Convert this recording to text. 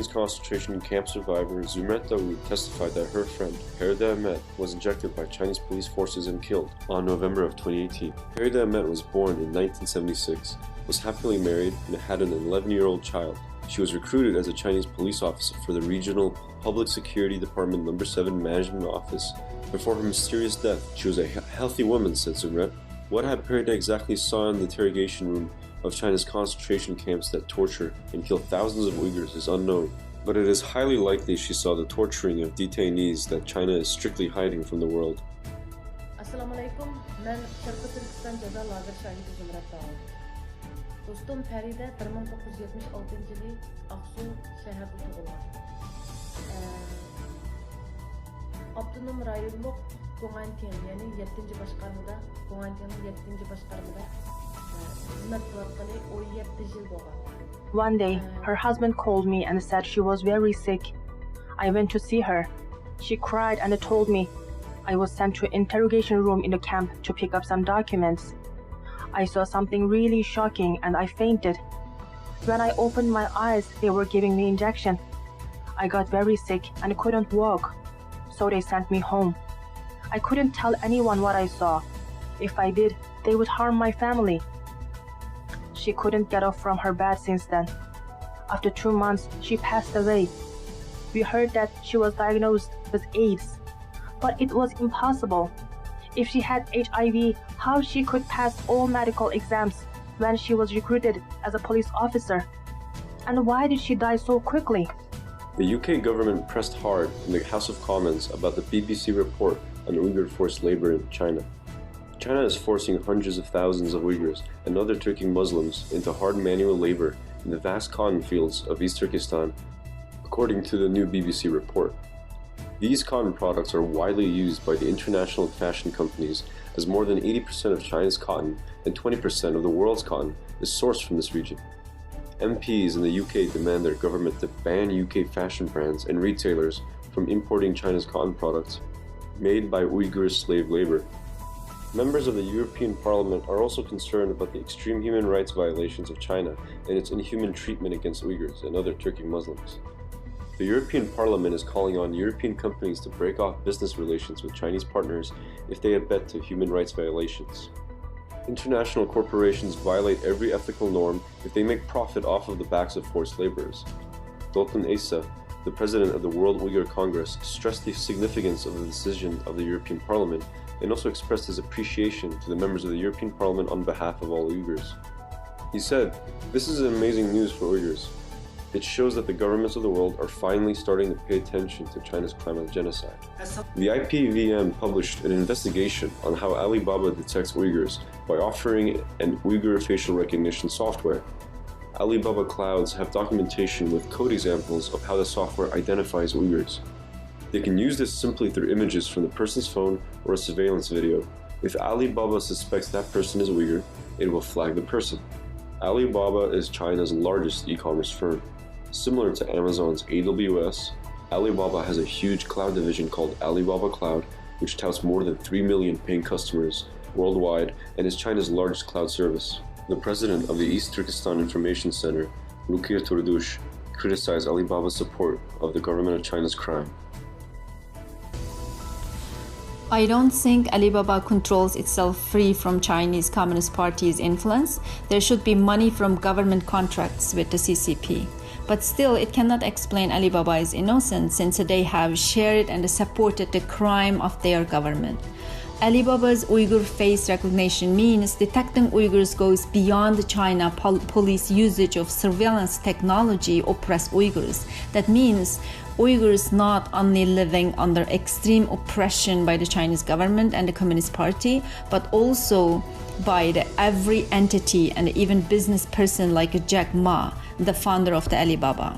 Chinese concentration camp survivor Zumret Daoud testified that her friend Feride Ahmet was injected by Chinese police forces and killed on November of 2018. Feride Ahmet was born in 1976, was happily married, and had an 11-year-old child. She was recruited as a Chinese police officer for the Regional Public Security Department No. 7 Management Office before her mysterious death. She was a healthy woman, said Zumret. What had Feride exactly saw in the interrogation room of China's concentration camps that torture and kill thousands of Uyghurs is unknown, but it is highly likely she saw the torturing of detainees that China is strictly hiding from the world. Assalamu alaikum. Ben Turkistan ceza lager şahidi Zumret Daoud. Dostum Feride 1976 yılı Aksu şehirde doğulgan. Abdunum rayonluq Goğantiyan, yani 7-ci başqarmada, Goğantiyanın 7-ci başqarmada One day, her husband called me and said she was very sick. I went to see her. She cried and told me I was sent to an interrogation room in the camp to pick up some documents. I saw something really shocking and I fainted. When I opened my eyes, they were giving me injection. I got very sick and couldn't walk, so they sent me home. I couldn't tell anyone what I saw. If I did, they would harm my family. She couldn't get up from her bed since then. After 2 months, she passed away. We heard that she was diagnosed with AIDS, but it was impossible. If she had HIV, how she could pass all medical exams when she was recruited as a police officer? And why did she die so quickly? The UK government pressed hard in the House of Commons about the BBC report on Uyghur forced labor in China. China is forcing hundreds of thousands of Uyghurs and other Turkic Muslims into hard manual labor in the vast cotton fields of East Turkestan, according to the new BBC report. These cotton products are widely used by the international fashion companies, as more than 80% of China's cotton and 20% of the world's cotton is sourced from this region. MPs in the UK demand their government to ban UK fashion brands and retailers from importing China's cotton products made by Uyghur slave labor. Members of the European Parliament are also concerned about the extreme human rights violations of China and its inhuman treatment against Uyghurs and other Turkic Muslims. The European Parliament is calling on European companies to break off business relations with Chinese partners if they abet to human rights violations. International corporations violate every ethical norm if they make profit off of the backs of forced laborers. Dolkun Asa, the president of the World Uyghur Congress, stressed the significance of the decision of the European Parliament and also expressed his appreciation to the members of the European Parliament on behalf of all Uyghurs. He said, "This is amazing news for Uyghurs. It shows that the governments of the world are finally starting to pay attention to China's crime of genocide." The IPVM published an investigation on how Alibaba detects Uyghurs by offering an Uyghur facial recognition software. Alibaba clouds have documentation with code examples of how the software identifies Uyghurs. They can use this simply through images from the person's phone or a surveillance video. If Alibaba suspects that person is Uyghur, it will flag the person. Alibaba is China's largest e-commerce firm. Similar to Amazon's AWS, Alibaba has a huge cloud division called Alibaba Cloud, which touts more than 3 million paying customers worldwide and is China's largest cloud service. The president of the East Turkestan Information Center, Rukiye Turdush, criticized Alibaba's support of the government of China's crime. I don't think Alibaba controls itself free from Chinese Communist Party's influence. There should be money from government contracts with the CCP. But still, it cannot explain Alibaba's innocence since they have shared and supported the crime of their government. Alibaba's Uyghur face recognition means detecting Uyghurs goes beyond China police usage of surveillance technology oppress Uyghurs. That means Uyghurs not only living under extreme oppression by the Chinese government and the Communist Party, but also by every entity and even business person like Jack Ma, the founder of the Alibaba.